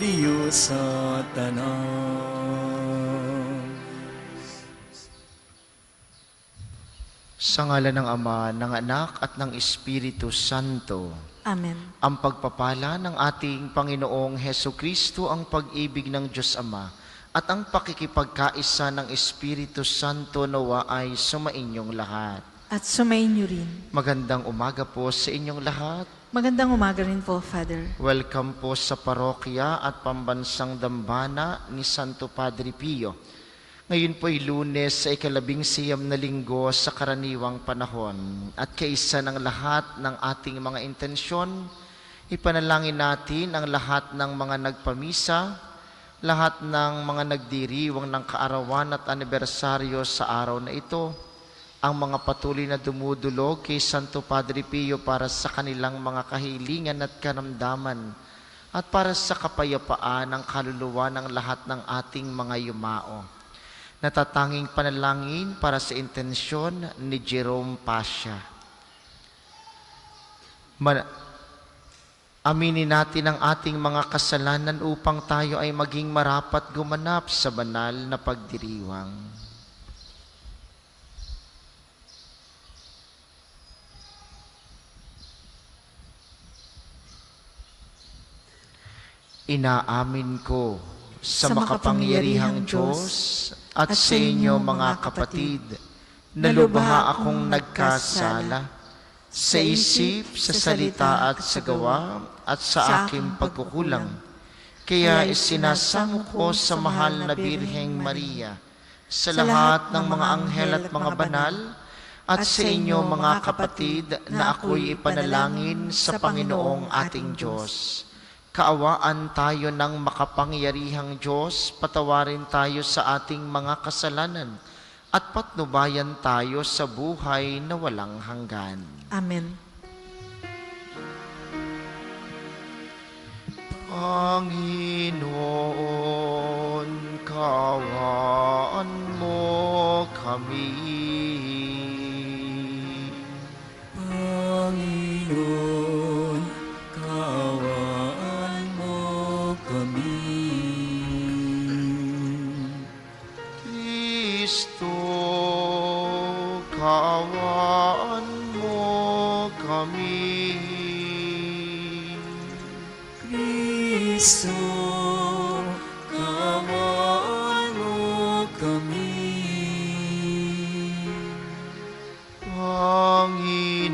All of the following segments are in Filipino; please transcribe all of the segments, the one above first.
aliyo sa tanan. Sa ngalan ng Ama, ng Anak at ng Espiritu Santo. Amen. Ang pagpapala ng ating Panginoong Hesukristo, ang pag-ibig ng Diyos Ama, at ang pakikipagkaisa ng Espiritu Santo nawa ay sumainyong lahat. At sumainyo rin. Magandang umaga po sa inyong lahat. Magandang umaga rin po, Father. Welcome po sa parokya at pambansang dambana ni Santo Padre Pio. Ngayon po ay Lunes sa ika-19 na linggo sa karaniwang panahon. At kaisa ng lahat ng ating mga intensyon, ipanalangin natin ang lahat ng mga nagpamisa, lahat ng mga nagdiriwang ng kaarawan at anibersaryo sa araw na ito, ang mga patuloy na dumudulog kay Santo Padre Pio para sa kanilang mga kahilingan at karamdaman, at para sa kapayapaan ng kaluluwa ng lahat ng ating mga yumao. Natatanging panalangin para sa intensyon ni Jerome Pasha. Aminin natin ang ating mga kasalanan upang tayo ay maging marapat gumanap sa banal na pagdiriwang. Inaamin ko sa makapangyarihang Diyos at sa inyo mga kapatid, na lubha akong nagkasala sa isip, sa salita at sa gawa at sa aking pagkukulang. Kaya isinasamo ko sa mahal na Birheng Maria, sa lahat ng mga anghel at mga banal, at sa inyo mga kapatid, na ako'y ipanalangin sa Panginoong ating Diyos. Kaawaan tayo ng makapangyarihang Diyos, patawarin tayo sa ating mga kasalanan, at patnubayan tayo sa buhay na walang hanggan. Amen. Panginoon, kaawaan mo kami. Panginoon, kaawaan mo kami. Kristo, kaawaan mo kami. Kristo, kaawaan mo kami.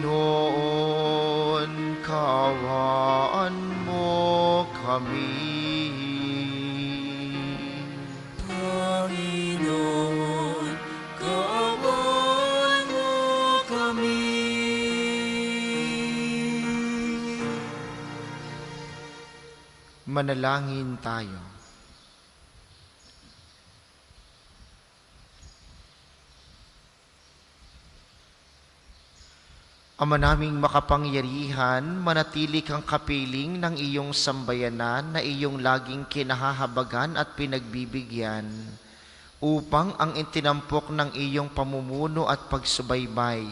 Panginoon, kaawaan mo kami. Panginoon, kaawaan mo kami. Manalangin tayo. Ama naming makapangyarihan, manatili kang kapiling ng iyong sambayanan na iyong laging kinahahabagan at pinagbibigyan, upang ang itinampok ng iyong pamumuno at pagsubaybay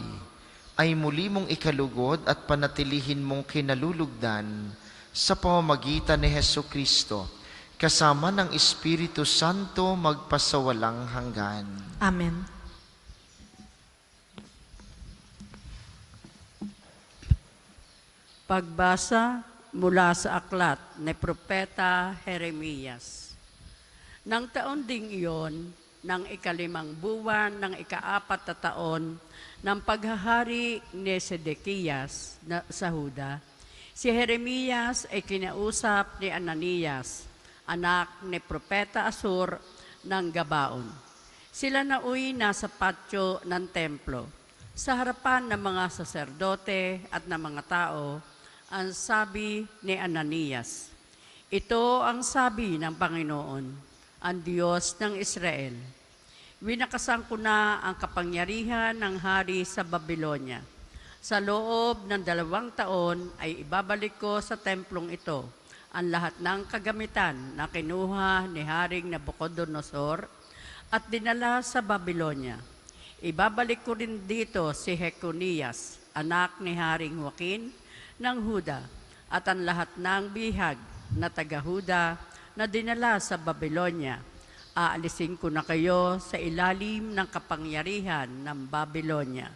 ay muli mong ikalugod at panatilihin mong kinalulugdan sa pamamagitan ni Hesukristo, kasama ng Espiritu Santo magpasawalang hanggan. Amen. Pagbasa mula sa aklat ni Propeta Jeremias. Nang taon ding iyon, ng ika-5 buwan ng ika-4 na taon ng paghahari ni Sedekias sa Huda, si Jeremias ay kinausap ni Ananias, anak ni Propeta Asur ng Gabaon. Sila nauwi nasa patio ng templo, sa harapan ng mga saserdote at ng mga tao. Ang sabi ni Ananias, ito ang sabi ng Panginoon, ang Diyos ng Israel. Winakasan ko na ang kapangyarihan ng hari sa Babylonia. Sa loob ng 2 taon ay ibabalik ko sa templong ito ang lahat ng kagamitan na kinuha ni Haring Nabucodonosor at dinala sa Babylonia. Ibabalik ko rin dito si Jeconias, anak ni Haring Joaquin, ng Huda, at ang lahat ng bihag na taga-Huda na dinala sa Babylonia. Aalisin ko na kayo sa ilalim ng kapangyarihan ng Babylonia.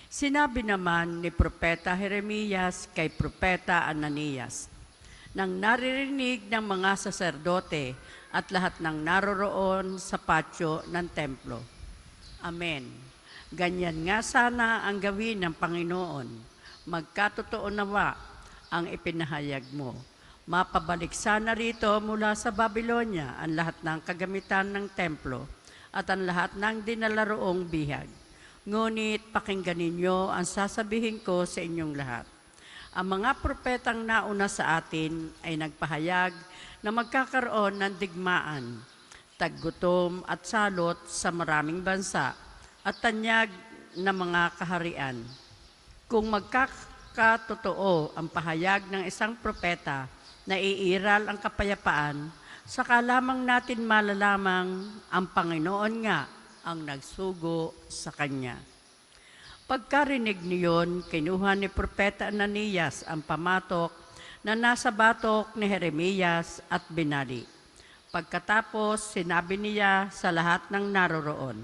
Sinabi naman ni Propeta Jeremias kay Propeta Ananias, nang naririnig ng mga saserdote at lahat ng naroroon sa patio ng templo. Amen. Ganyan nga sana ang gawin ng Panginoon. Magkatotoo nawa ang ipinahayag mo. Mapabalik sana rito mula sa Babylonia ang lahat ng kagamitan ng templo at ang lahat ng dinalaroong bihag. Ngunit pakinggan ninyo ang sasabihin ko sa inyong lahat. Ang mga propetang nauna sa atin ay nagpahayag na magkakaroon ng digmaan, taggutom at salot sa maraming bansa at tanyag na mga kaharian. Kung magkakatotoo ang pahayag ng isang propeta na iiral ang kapayapaan, saka lamang natin malalamang ang Panginoon nga ang nagsugo sa kanya. Pagkarinig niyon, kinuha ni Propeta Ananias ang pamatok na nasa batok ni Jeremias at binali. Pagkatapos, sinabi niya sa lahat ng naroroon,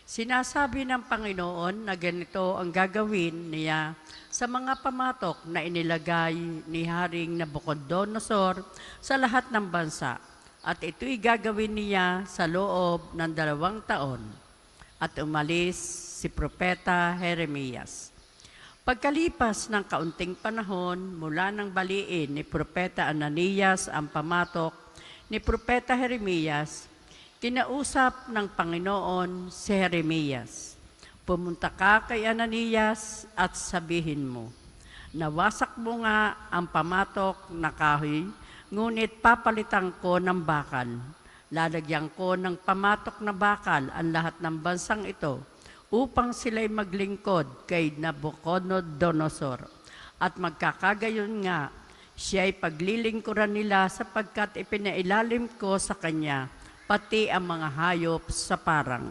sinasabi ng Panginoon na ganito ang gagawin niya sa mga pamatok na inilagay ni Haring Nabucodonosor sa lahat ng bansa. At ito'y gagawin niya sa loob ng 2 taon. At umalis si Propeta Jeremias. Pagkalipas ng kaunting panahon, mula nang baliin ni Propeta Ananias ang pamatok ni Propeta Jeremias, kinausap ng Panginoon si Jeremias. Pumunta ka kay Ananias at sabihin mo, nawasak mo nga ang pamatok na kahoy, ngunit papalitan ko ng bakal. Lalagyan ko ng pamatok na bakal ang lahat ng bansang ito upang sila'y maglingkod kay Nabucodonosor. At magkakagayon nga, siya'y paglilingkuran nila sapagkat ipinailalim ko sa kanya pati ang mga hayop sa parang.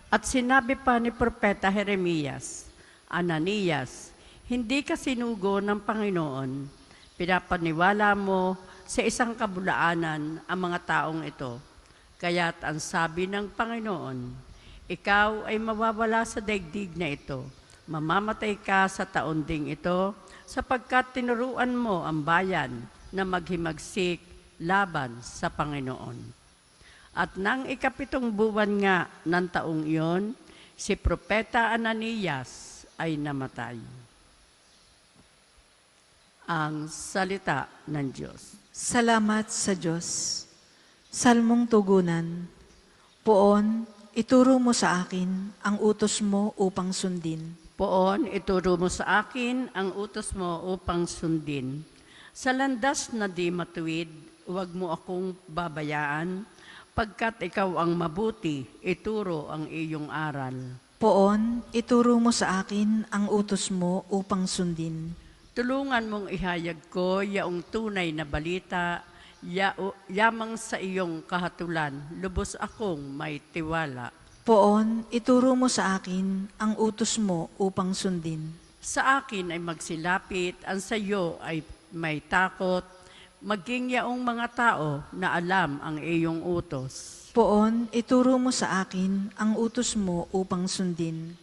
At sinabi pa ni Propeta Jeremias, Ananias, hindi ka sinugo ng Panginoon. Pinapaniwala mo sa isang kabulaanan ang mga taong ito. Kaya't ang sabi ng Panginoon, ikaw ay mawawala sa daigdig na ito. Mamamatay ka sa taon ding ito sapagkat tinuruan mo ang bayan na maghimagsik laban sa Panginoon. At nang 7 buwan nga ng taong iyon, si Propeta Ananias ay namatay. Ang salita ng Diyos. Salamat sa Diyos. Salmong tugunan. Poon, ituro mo sa akin ang utos mo upang sundin. Poon, ituro mo sa akin ang utos mo upang sundin. Sa landas na di matuwid, huwag mo akong babayaan, pagkat ikaw ang mabuti, ituro ang iyong aral. Poon, ituro mo sa akin ang utos mo upang sundin. Tulungan mong ihayag ko yaong tunay na balita, yamang sa iyong kahatulan, lubos akong may tiwala. Poon, ituro mo sa akin ang utos mo upang sundin. Sa akin ay magsilapit, ang sa iyo ay may takot, maging yaong mga tao na alam ang iyong utos. Poon, ituro mo sa akin ang utos mo upang sundin.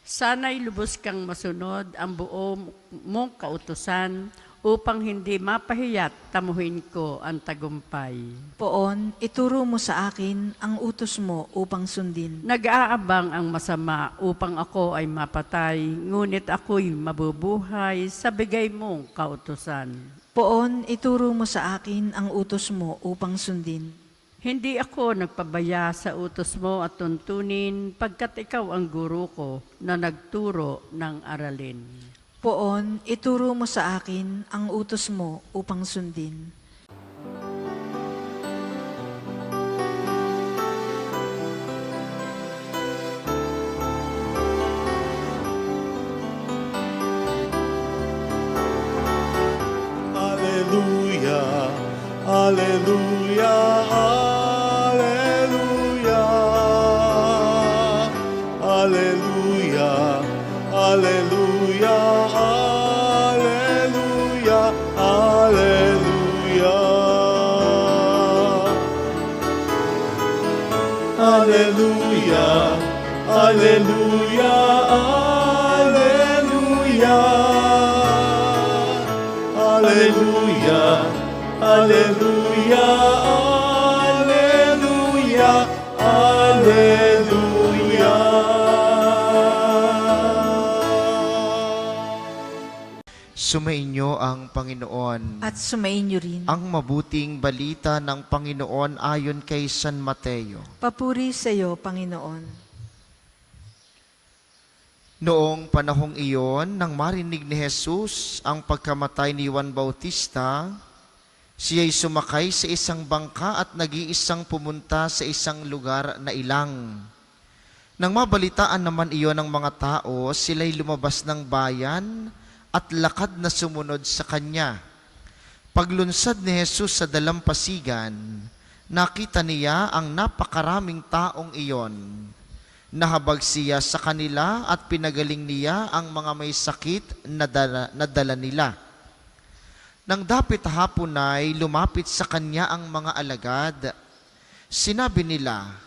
Sana'y lubos kang masunod ang buo mong kautusan upang hindi mapahiyat tamuhin ko ang tagumpay. Poon, ituro mo sa akin ang utos mo upang sundin. Nag-aabang ang masama upang ako ay mapatay, ngunit ako'y mabubuhay sa bigay mong kautusan. Poon, ituro mo sa akin ang utos mo upang sundin. Hindi ako nagpabaya sa utos mo at tuntunin, pagkat ikaw ang guro ko na nagturo ng aralin. Poon, ituro mo sa akin ang utos mo upang sundin. Alleluia, alleluia, alleluia, alleluia, alleluia, alleluia, alleluia. Alleluia, Alleluia, Alleluia. Alleluia, Alleluia, Alleluia, Alleluia. Sumainyo ang Panginoon. At sumainyo rin. Ang mabuting balita ng Panginoon ayon kay San Mateo. Papuri sa iyo, Panginoon. Noong panahong iyon, nang marinig ni Jesus ang pagkamatay ni Juan Bautista, siya'y sumakay sa isang bangka at nag-iisang pumunta sa isang lugar na ilang. Nang mabalitaan naman iyon ng mga tao, sila'y lumabas ng bayan at lakad na sumunod sa kanya. Paglunsad ni Jesus sa dalampasigan, nakita niya ang napakaraming taong iyon. Nahabag siya sa kanila at pinagaling niya ang mga may sakit na dala nila. Nang dapit hapon ay lumapit sa kanya ang mga alagad. Sinabi nila,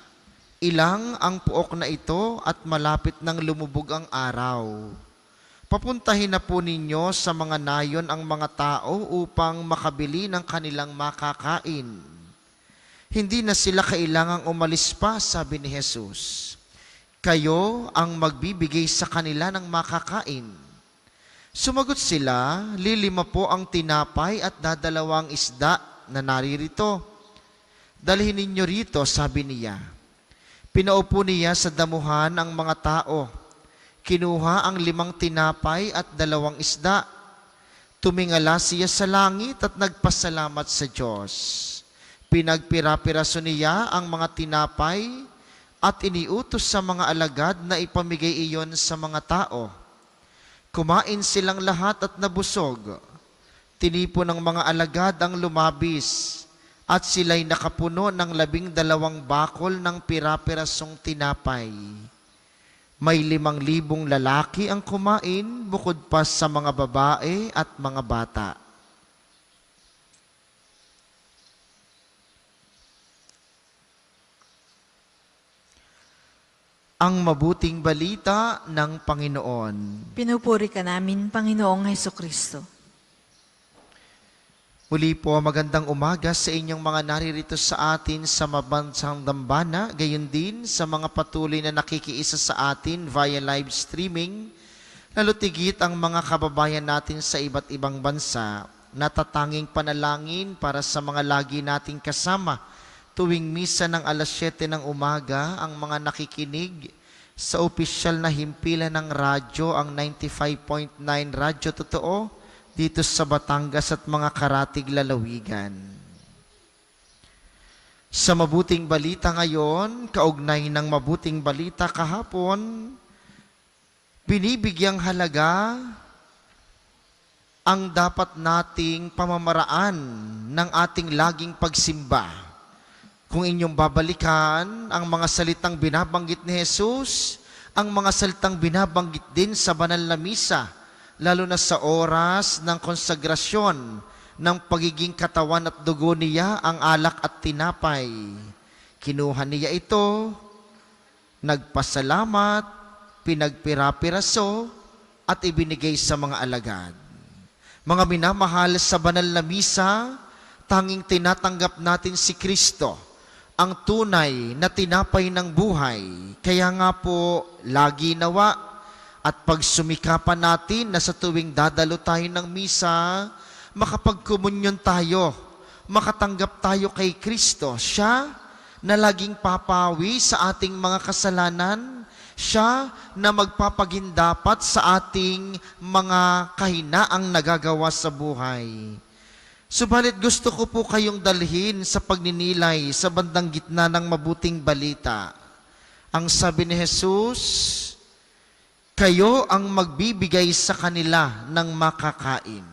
"Ilang ang puok na ito at malapit nang lumubog ang araw. Papuntahin na po ninyo sa mga nayon ang mga tao upang makabili ng kanilang makakain." Hindi na sila kailangang umalis pa, sabi ni Jesus. Kayo ang magbibigay sa kanila ng makakain. Sumagot sila, 5 po ang tinapay at 2 isda na naririto. Dalhin ninyo rito, sabi niya. Pinaupo niya sa damuhan ang mga tao. Kinuha ang 5 tinapay at 2 isda. Tumingala siya sa langit at nagpasalamat sa Diyos. Pinagpira-piraso niya ang mga tinapay at iniutos sa mga alagad na ipamigay iyon sa mga tao. Kumain silang lahat at nabusog. Tinipon ng mga alagad ang lumabis at sila'y nakapuno ng 12 bakol ng pira-pirasong tinapay. May 5,000 lalaki ang kumain bukod pa sa mga babae at mga bata. Ang mabuting balita ng Panginoon. Pinupuri ka namin, Panginoong Hesukristo. Muli po, magandang umaga sa inyong mga naririto sa atin sa mabansang dambana, gayon din sa mga patuloy na nakikiisa sa atin via live streaming, lalo tigit ang mga kababayan natin sa iba't ibang bansa, natatanging panalangin para sa mga lagi nating kasama tuwing misa ng alas 7 ng umaga, ang mga nakikinig sa opisyal na himpilan ng radyo, ang 95.9 Radyo Totoo, dito sa Batangas at mga karatig lalawigan. Sa mabuting balita ngayon, kaugnay ng mabuting balita kahapon, binibigyang halaga ang dapat nating pamamaraan ng ating laging pagsimba. Kung inyong babalikan ang mga salitang binabanggit ni Jesus, ang mga salitang binabanggit din sa banal na misa, lalo na sa oras ng konsagrasyon ng pagiging katawan at dugo niya, ang alak at tinapay. Kinuha niya ito, nagpasalamat, pinagpira-piraso, at ibinigay sa mga alagad. Mga minamahal, sa banal na misa, tanging tinatanggap natin si Kristo, ang tunay na tinapay ng buhay. Kaya nga po, lagi nawa at pagsumikapan natin na sa tuwing dadalo tayo ng misa, makapagkomunyon tayo, makatanggap tayo kay Kristo. Siya na laging papawi sa ating mga kasalanan, siya na magpapagindapat sa ating mga kahinaang nagagawa sa buhay. Subalit gusto ko po kayong dalhin sa pagninilay sa bandang gitna ng mabuting balita. Ang sabi ni Jesus, kayo ang magbibigay sa kanila ng makakain.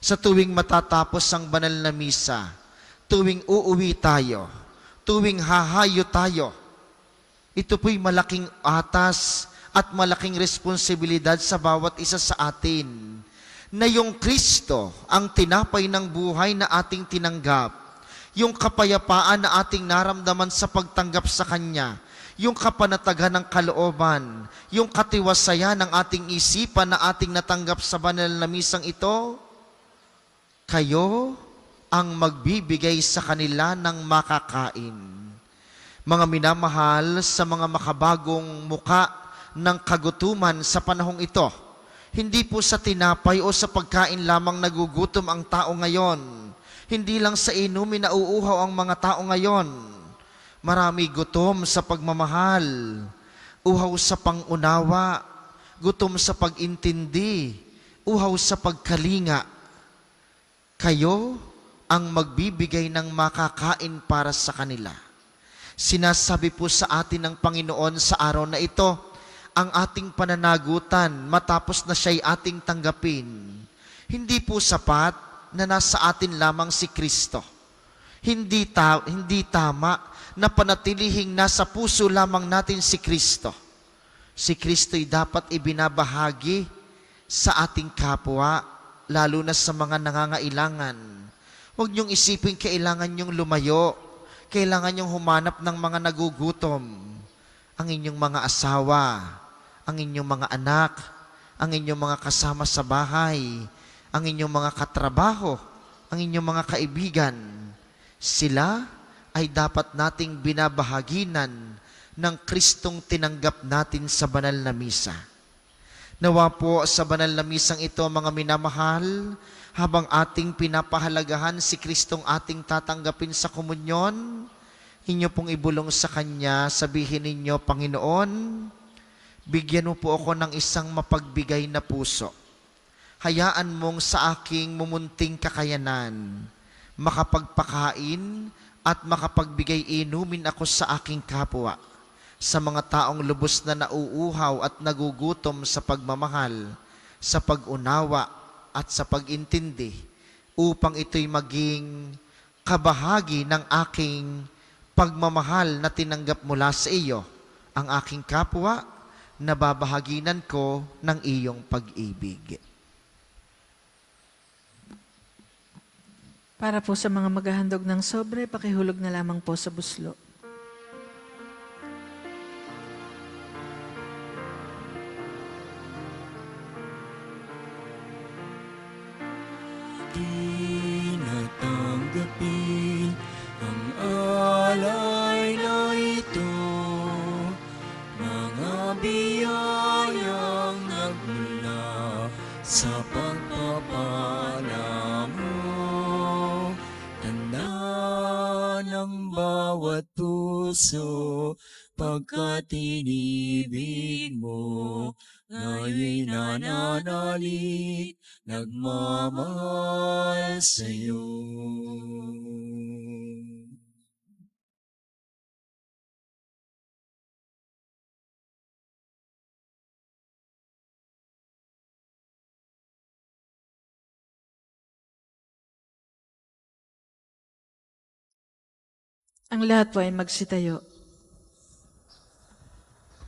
Sa tuwing matatapos ang banal na misa, tuwing uuwi tayo, tuwing hahayo tayo, ito po'y malaking atas at malaking responsibilidad sa bawat isa sa atin, na yung Kristo, ang tinapay ng buhay na ating tinanggap, yung kapayapaan na ating naramdaman sa pagtanggap sa Kanya, yung kapanatagan ng kalooban, yung katiwasayan ng ating isipan na ating natanggap sa banal na misang ito, kayo ang magbibigay sa kanila ng makakain. Mga minamahal, sa mga makabagong muka ng kagutuman sa panahong ito, hindi po sa tinapay o sa pagkain lamang nagugutom ang tao ngayon. Hindi lang sa inumin na uuhaw ang mga tao ngayon. Marami gutom sa pagmamahal, uhaw sa pangunawa, gutom sa pag-intindi, uhaw sa pagkalinga. Kayo ang magbibigay ng makakain para sa kanila. Sinasabi po sa atin ng Panginoon sa araw na ito, ang ating pananagutan matapos na siya'y ating tanggapin. Hindi po sapat na nasa atin lamang si Kristo. Hindi tama na panatilihing nasa puso lamang natin si Kristo. Si Kristo'y dapat ibinabahagi sa ating kapwa, lalo na sa mga nangangailangan. Huwag niyong isipin kailangan niyong lumayo, kailangan niyong humanap ng mga nagugutom. Ang inyong mga asawa, ang inyong mga anak, ang inyong mga kasama sa bahay, ang inyong mga katrabaho, ang inyong mga kaibigan, sila ay dapat nating binabahaginan ng Kristong tinanggap natin sa banal na misa. Nawa po sa banal na misang ito, mga minamahal, habang ating pinapahalagahan si Kristong ating tatanggapin sa komunyon, inyo pong ibulong sa Kanya, sabihin ninyo, Panginoon, bigyan mo po ako ng isang mapagbigay na puso. Hayaan mong sa aking mumunting kakayanan, makapagpakain at makapagbigay inumin ako sa aking kapwa, sa mga taong lubos na nauuhaw at nagugutom sa pagmamahal, sa pag-unawa at sa pag-intindi, upang ito'y maging kabahagi ng aking pagmamahal na tinanggap mula sa iyo, ang aking kapwa, nababahaginan ko ng iyong pag-ibig. Para po sa mga maghahandog ng sobre, pakihulog na lamang po sa buslo. Tinatanggapin ang alay na ito, mga biyayang nagmula sa pagpapala mo. Tanda ng bawat puso, pagkat inibig mo, ngayon'y nananalig, nagmamahal sa'yo. Ang lahat po ay magsitayo.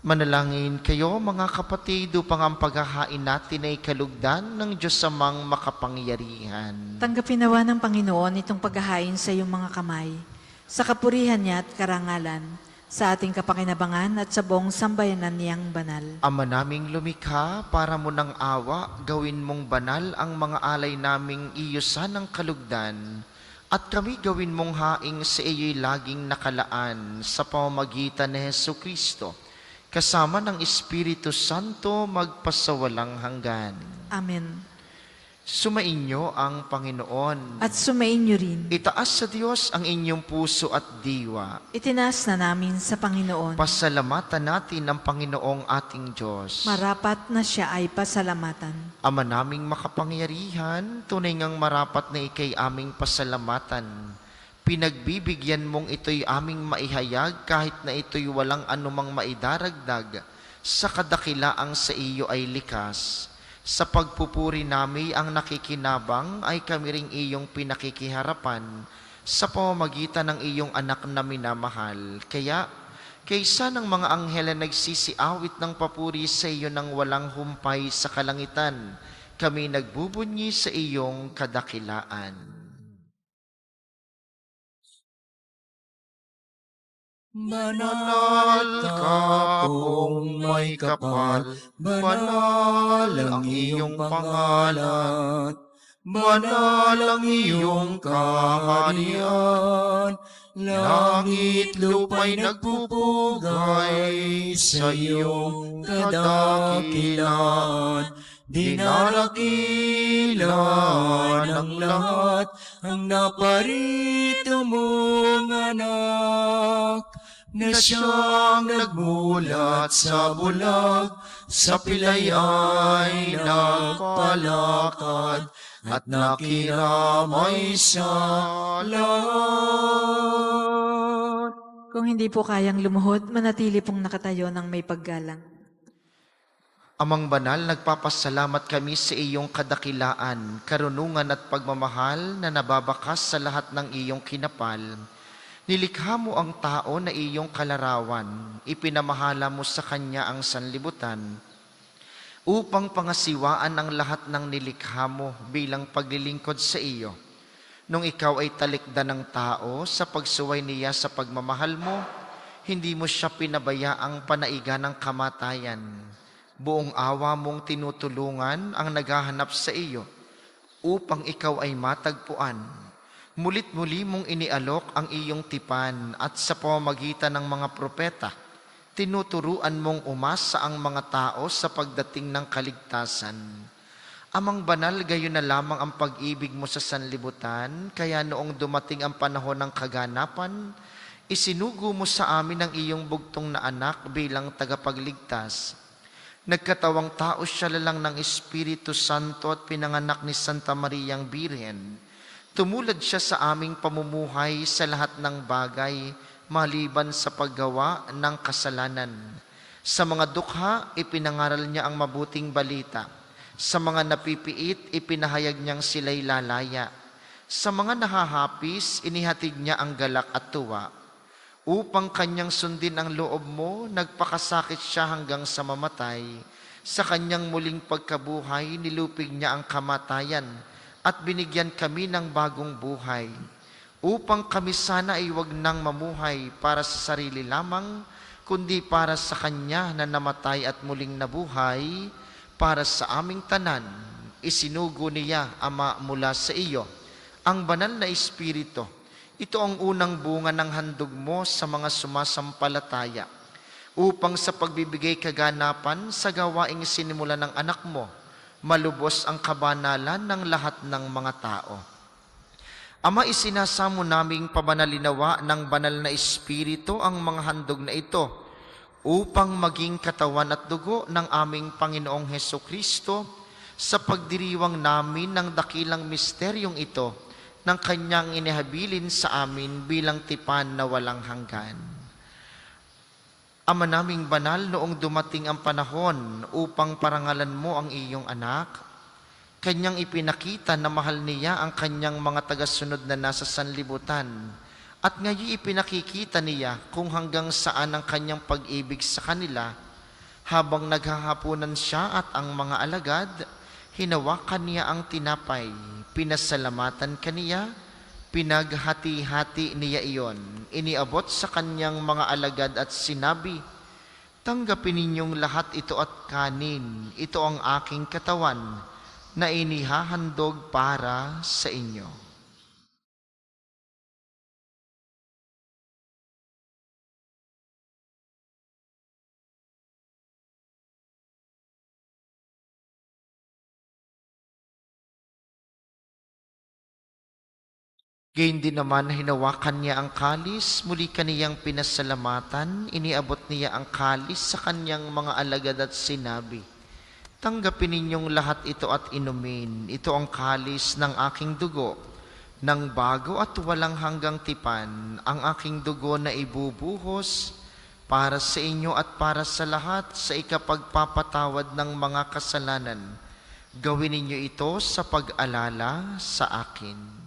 Manalangin kayo, mga kapatid, upang ang paghahain natin ay kalugdan ng Diyos amang makapangyarihan. Tanggapin nawa ng Panginoon itong paghahain sa iyong mga kamay, sa kapurihan niya at karangalan, sa ating kapakinabangan at sa buong sambayanan niyang banal. Ama naming lumikha, para mo ng awa, gawin mong banal ang mga alay naming iyusan ng kalugdan, at kami gawin mong haing sa iyo'y laging nakalaan sa pamamagitan ni Jesucristo, kasama ng Espiritu Santo magpasawalang hanggan. Amen. Sumainyo ang Panginoon. At sumainyo rin. Itaas sa Diyos ang inyong puso at diwa. Itinaas na namin sa Panginoon. Pasalamatan natin ang Panginoong ating Diyos. Marapat na siya ay pasalamatan. Ama naming makapangyarihan, tunay ngang marapat na ikay aming pasalamatan. Pinagbibigyan mong ito'y aming maihayag kahit na ito'y walang anumang maidaragdag sa kadakilaang sa iyo ay likas. Sa pagpupuri namin ang nakikinabang ay kami ring iyong pinakikiharapan sa pamamagitan ng iyong anak na minamahal. Kaya, kaysa ng mga anghel na nagsisiawit ng papuri sa iyo ng walang humpay sa kalangitan, kami nagbubunyi sa iyong kadakilaan. Banal ka kung may kapal, banal ang iyong pangalan. Banal ang iyong kaharian, langit lupa'y nagpupugay sa iyong kadakilaan. Dinarakilan ng lahat ang naparito mong anak, na siyang nagmulat sa bulag, sa pilay ay nagpalakad, at nakiramay sa lahat. Kung hindi po kayang lumuhod, manatili pong nakatayo ng may paggalang. Amang banal, nagpapasalamat kami sa iyong kadakilaan, karunungan at pagmamahal na nababakas sa lahat ng iyong kinapal. Nilikha mo ang tao na iyong kalarawan, ipinamahala mo sa kanya ang sanlibutan, upang pangasiwaan ang lahat ng nilikha mo bilang paglilingkod sa iyo. Nung ikaw ay talikdan ng tao sa pagsuway niya sa pagmamahal mo, hindi mo siya pinabayaang panaigan ng kamatayan. Buong awa mong tinutulungan ang naghahanap sa iyo upang ikaw ay matagpuan. Mulit-muli mong inialok ang iyong tipan at sa pamamagitan ng mga propeta, tinuturuan mong umasa ang mga tao sa pagdating ng kaligtasan. Amang banal, gayon na lamang ang pag-ibig mo sa sanlibutan, kaya noong dumating ang panahon ng kaganapan, isinugo mo sa amin ang iyong bugtong na anak bilang tagapagligtas. Nagkatawang tao siya lalang ng Espiritu Santo at pinanganak ni Santa Mariang Birhen. Tumulad siya sa aming pamumuhay sa lahat ng bagay, maliban sa paggawa ng kasalanan. Sa mga dukha, ipinangaral niya ang mabuting balita. Sa mga napipiit, ipinahayag niyang sila'y lalaya. Sa mga nahahapis, inihatid niya ang galak at tuwa. Upang kanyang sundin ang loob mo, nagpakasakit siya hanggang sa mamatay. Sa kanyang muling pagkabuhay, nilupig niya ang kamatayan at binigyan kami ng bagong buhay. Upang kami sana ay huwag nang mamuhay para sa sarili lamang, kundi para sa Kanya na namatay at muling nabuhay, para sa aming tanan. Isinugo niya, Ama, mula sa iyo ang banal na Espiritu. Ito ang unang bunga ng handog mo sa mga sumasampalataya, upang sa pagbibigay kaganapan sa gawaing sinimula ng anak mo, malubos ang kabanalan ng lahat ng mga tao. Ama, isinasamo naming pabanalinawa ng banal na Espiritu ang mga handog na ito, upang maging katawan at dugo ng aming Panginoong Hesukristo sa pagdiriwang namin ng dakilang misteryong ito, ng kanyang inihabilin sa amin bilang tipan na walang hanggan. Ama naming banal, noong dumating ang panahon upang parangalan mo ang iyong anak, kanyang ipinakita na mahal niya ang kanyang mga tagasunod na nasa sanlibutan, at ngayon ipinakikita niya kung hanggang saan ang kanyang pag-ibig sa kanila. Habang naghahapunan siya at ang mga alagad, hinawakan niya ang tinapay, pinasalamatan kaniya, pinaghati-hati niya iyon, iniabot sa kanyang mga alagad at sinabi, "Tanggapin ninyong lahat ito at kanin, ito ang aking katawan na inihahandog para sa inyo." Gayon din naman, hinawakan niya ang kalis, muli kaniyang pinasalamatan, iniabot niya ang kalis sa kanyang mga alagad at sinabi, "Tanggapin ninyong lahat ito at inumin, ito ang kalis ng aking dugo, ng bago at walang hanggang tipan, ang aking dugo na ibubuhos para sa inyo at para sa lahat sa ikapagpapatawad ng mga kasalanan. Gawin ninyo ito sa pag-alala sa akin."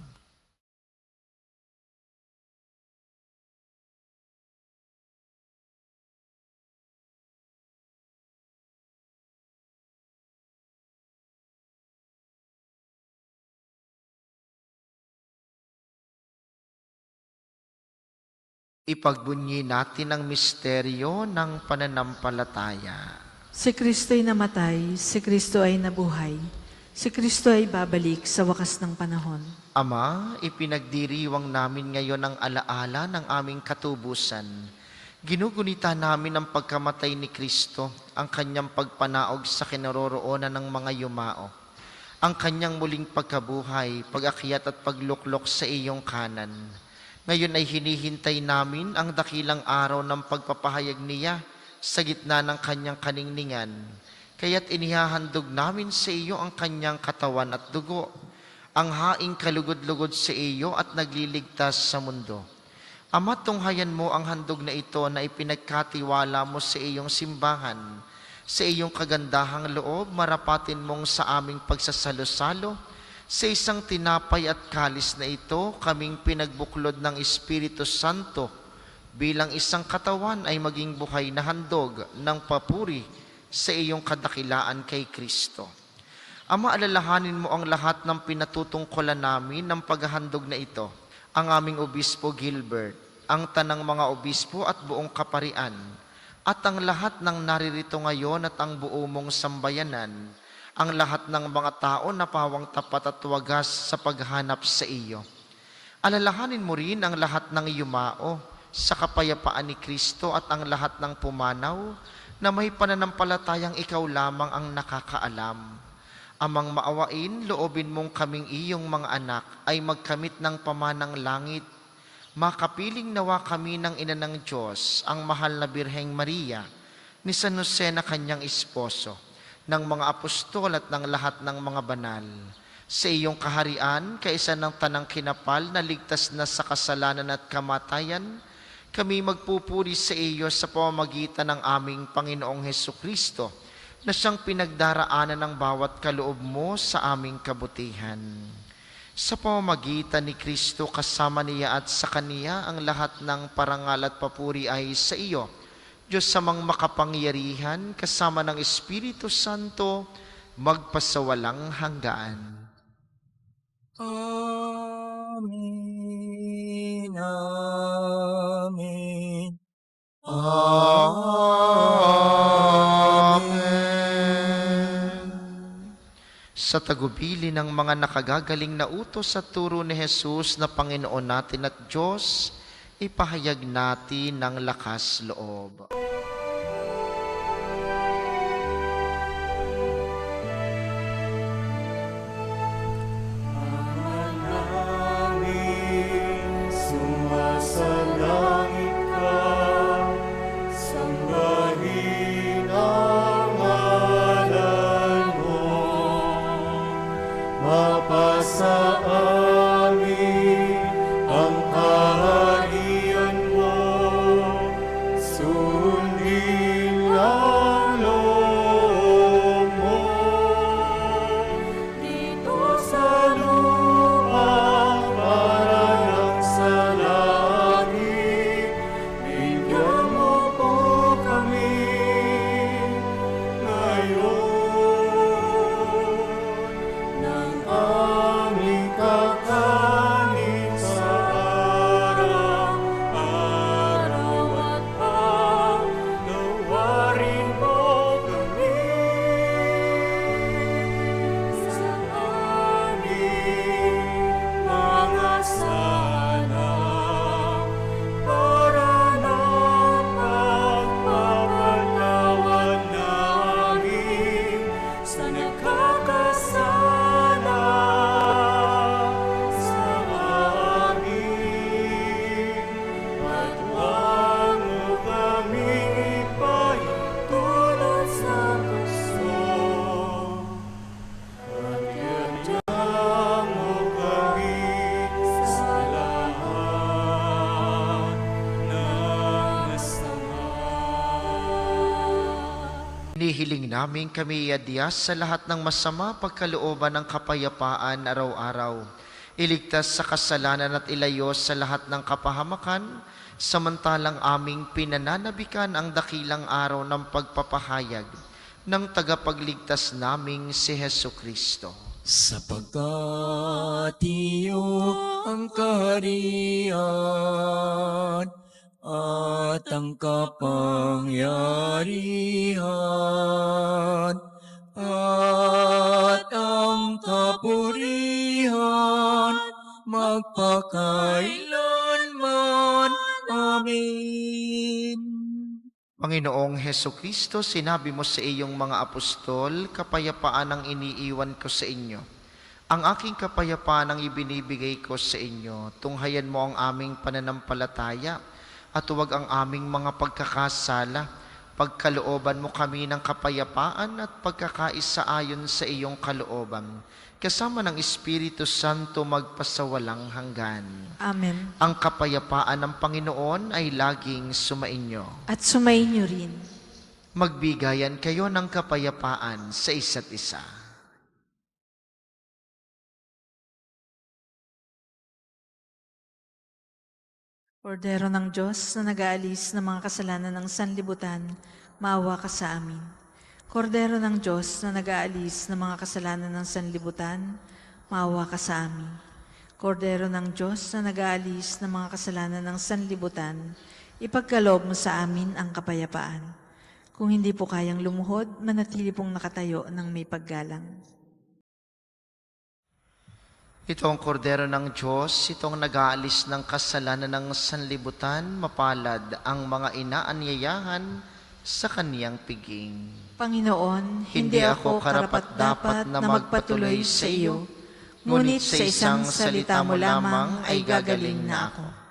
Ipagbunyi natin ang misteryo ng pananampalataya. Si Kristo'y namatay, si Kristo ay nabuhay, si Kristo ay babalik sa wakas ng panahon. Ama, ipinagdiriwang namin ngayon ang alaala ng aming katubusan. Ginugunita namin ang pagkamatay ni Kristo, ang kanyang pagpanaog sa kinaroroonan ng mga yumao, ang kanyang muling pagkabuhay, pag-akyat at pagluklok sa iyong kanan. Ngayon ay hinihintay namin ang dakilang araw ng pagpapahayag niya sa gitna ng kanyang kaningningan. Kaya't inihahandog namin sa iyo ang kanyang katawan at dugo, ang haing kalugod-lugod sa iyo at nagliligtas sa mundo. Ama, tunghayan mo ang handog na ito na ipinagkatiwala mo sa iyong simbahan. Sa iyong kagandahang loob, marapatin mong sa aming pagsasalo-salo, sa isang tinapay at kalis na ito, kaming pinagbuklod ng Espiritu Santo bilang isang katawan ay maging buhay na handog ng papuri sa iyong kadakilaan kay Kristo. Ama, alalahanin mo ang lahat ng pinatutungkulan namin ng paghahandog na ito, ang aming Obispo Gilbert, ang tanang mga obispo at buong kaparian, at ang lahat ng naririto ngayon at ang buo mong sambayanan, ang lahat ng mga tao na pawang tapat at wagas sa paghanap sa iyo. Alalahanin mo rin ang lahat ng yumao sa kapayapaan ni Kristo at ang lahat ng pumanaw na may pananampalatayang ikaw lamang ang nakakaalam. Amang maawain, loobin mong kaming iyong mga anak ay magkamit ng pamanang langit. Makapiling nawa kami ng Ina ng Diyos, ang mahal na Birheng Maria, ni San Jose na kanyang esposo, ng mga apostol at ng lahat ng mga banal. Sa iyong kaharian, kaisa ng tanang kinapal na ligtas na sa kasalanan at kamatayan, kami magpupuri sa iyo sa pamamagitan ng aming Panginoong Hesukristo, na siyang pinagdaraanan ng bawat kaloob mo sa aming kabutihan. Sa pamamagitan ni Kristo, kasama niya at sa Kaniya, ang lahat ng parangal at papuri ay sa iyo, Diyos samang makapangyarihan, kasama ng Espiritu Santo, magpasawalang hanggaan. Amen. Amen. Amen. Sa tagubili ng mga nakagagaling na utos at turo ni Jesus na Panginoon natin at Diyos, ipahayag natin ng lakas loob. Sumasalangit ka, sambahin ang ngalan mo, mapasa amin ang kaharian mo, sundin ang loob mo. Dito sa lupa para ng sa langit, bigyan mo po kami ngayon ng aming kakanin sa araw-araw at pagnawarin mo kami sa aming mga sala para ng pagpapatawad namin sa nagkakasala sa amin. At huwag mo kaming ipahintulot sa gusto, at iadya mo kami sa lahat ng masama. Hinihiling namin kami iadya sa lahat ng masama pagkalooban ng kapayapaan araw-araw. Iligtas sa kasalanan at ilayo sa lahat ng kapahamakan, samantalang aming pinananabikan ang dakilang araw ng pagpapahayag ng tagapagligtas naming si Hesukristo. Sapagkat iyo ang kaharian at ang kapangyarihan at ang kapurihan magpakailanman. Amen. Panginoong Heso Kristo, sinabi mo sa iyong mga apostol, kapayapaan ang iniiwan ko sa inyo. Ang aking kapayapaan ang ibinibigay ko sa inyo. Tunghayan mo ang aming pananampalataya at huwag ang aming mga pagkakasala. Pagkalooban mo kami ng kapayapaan at pagkakaisa ayon sa iyong kalooban. Kasama ng Espiritu Santo magpasawalang hanggan. Amen. Ang kapayapaan ng Panginoon ay laging sumainyo. At sumainyo rin. Magbigayan kayo ng kapayapaan sa isa't isa. Kordero ng Diyos na nag-aalis ng mga kasalanan ng sanlibutan, maawa ka sa amin. Kordero ng Diyos na nag-aalis ng mga kasalanan ng sanlibutan, maawa ka sa amin. Kordero ng Diyos na nag-aalis ng mga kasalanan ng sanlibutan, ipagkaloob mo sa amin ang kapayapaan. Kung hindi po kayang lumuhod, manatili pong nakatayo ng may paggalang. Ito ang kordero ng Diyos, itong nag-aalis ng kasalanan ng sanlibutan, mapalad ang mga inaanyayahan sa kaniyang piging. Panginoon, hindi ako karapat-dapat na magpatuloy sa iyo, ngunit sa isang salita mo lamang ay gagaling na ako.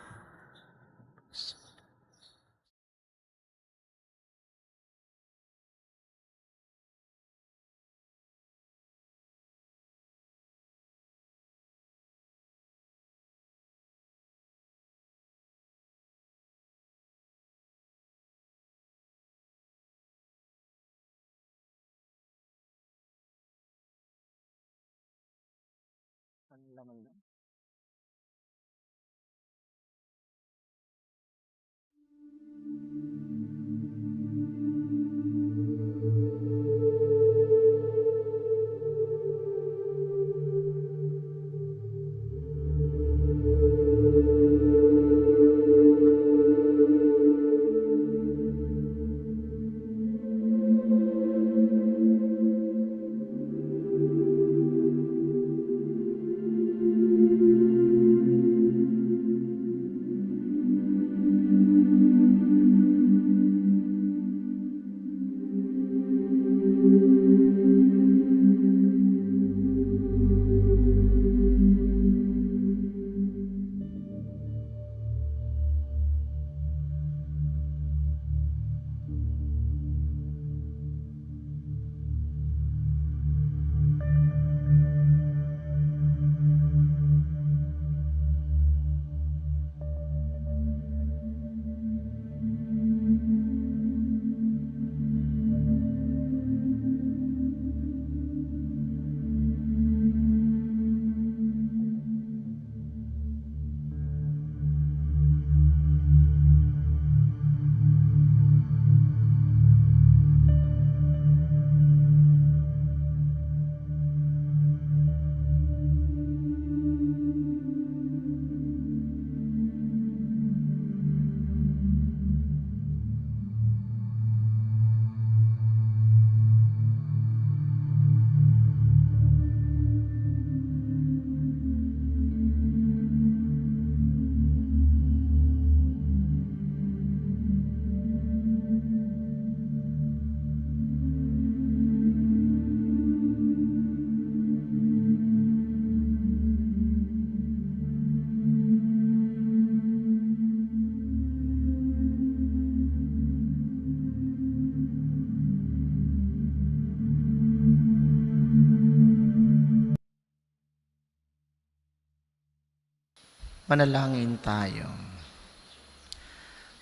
Manalangin tayo.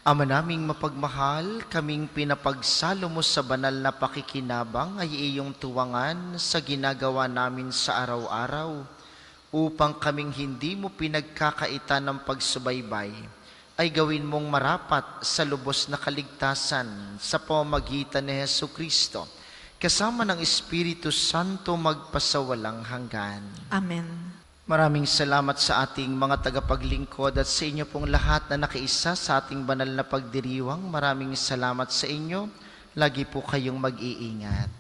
Ama naming mapagmahal, kaming pinapagsalo mo sa banal na pakikinabang ay iyong tuwangan sa ginagawa namin sa araw-araw, upang kaming hindi mo pinagkakaitan ng pagsubaybay, ay gawin mong marapat sa lubos na kaligtasan sa pamamagitan ni Hesu Kristo, kasama ng Espiritu Santo magpasawalang hanggan. Amen. Maraming salamat sa ating mga tagapaglingkod at sa inyo pong lahat na nakiisa sa ating banal na pagdiriwang. Maraming salamat sa inyo. Lagi po kayong mag-iingat.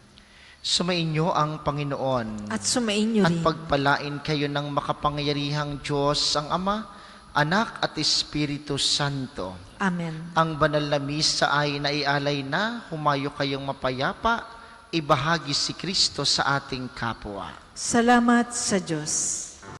Sumainyo ang Panginoon At sumainyo at rin. pagpalain kayo ng makapangyarihang Diyos ang Ama, Anak at Espiritu Santo. Amen. Ang banal na misa ay naialay na, humayo kayong mapayapa, ibahagi si Kristo sa ating kapwa. Salamat sa Diyos.